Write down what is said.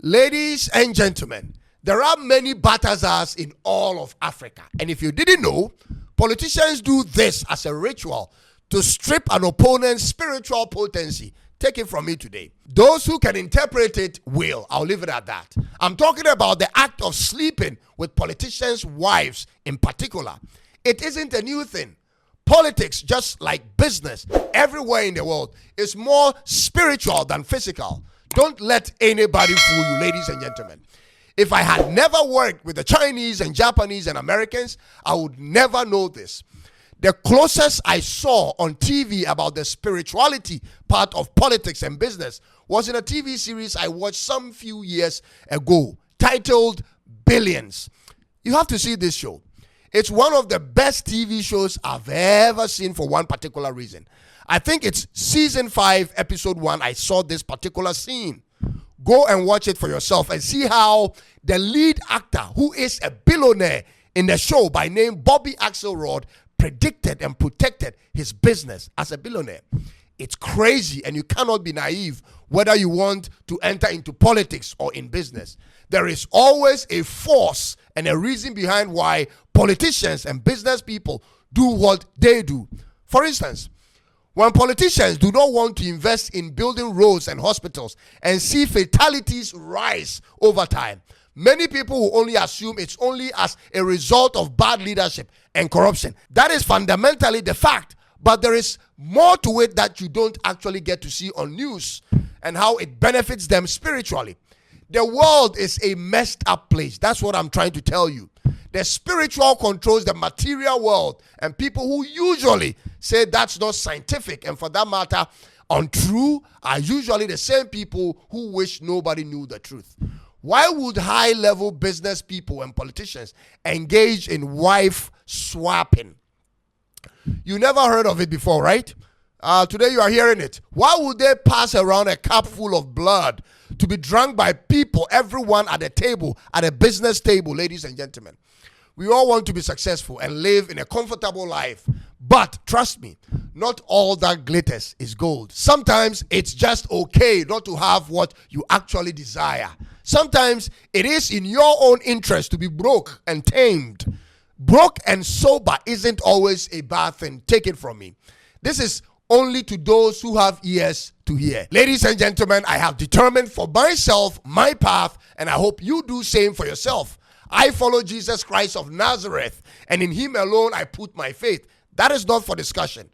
Ladies and gentlemen, there are many Baltasars in all of Africa. And if you didn't know, politicians do this as a ritual to strip an opponent's spiritual potency. Take it from me today. Those who can interpret it will. I'll leave it at that. I'm talking about the act of sleeping with politicians' wives in particular. It isn't a new thing. Politics, just like business everywhere in the world, is more spiritual than physical. Don't let anybody fool you, ladies and gentlemen. If I had never worked with the Chinese and Japanese and Americans, I would never know this. The closest I saw on TV about the spirituality part of politics and business was in a TV series I watched some few years ago titled Billions. You have to see this show. It's one of the best TV shows I've ever seen for one particular reason. I think it's season 5, episode 1. I saw this particular scene. Go and watch it for yourself and see how the lead actor, who is a billionaire in the show by name Bobby Axelrod, predicted and protected his business as a billionaire. It's crazy, and you cannot be naive whether you want to enter into politics or in business. There is always a force and a reason behind why politicians and business people do what they do. For instance, when politicians do not want to invest in building roads and hospitals and see fatalities rise over time, many people will only assume it's only as a result of bad leadership and corruption. That is fundamentally the fact, but there is more to it that you don't actually get to see on news and how it benefits them spiritually. The world is a messed up place. That's what I'm trying to tell you. The spiritual controls the material world, and people who usually say that's not scientific and for that matter untrue are usually the same people who wish nobody knew the truth. Why would high-level business people and politicians engage in wife swapping? You never heard of it before, right? Today you are hearing it. Why would they pass around a cup full of blood to be drunk by people, everyone at a table, at a business table, ladies and gentlemen? We all want to be successful and live in a comfortable life. But trust me, not all that glitters is gold. Sometimes it's just okay not to have what you actually desire. Sometimes it is in your own interest to be broke and tamed. Broke and sober isn't always a bad thing. Take it from me. This is only to those who have ears to hear. Ladies and gentlemen, I have determined for myself my path, and I hope you do same for yourself. I follow Jesus Christ of Nazareth, and in him alone I put my faith. That is not for discussion.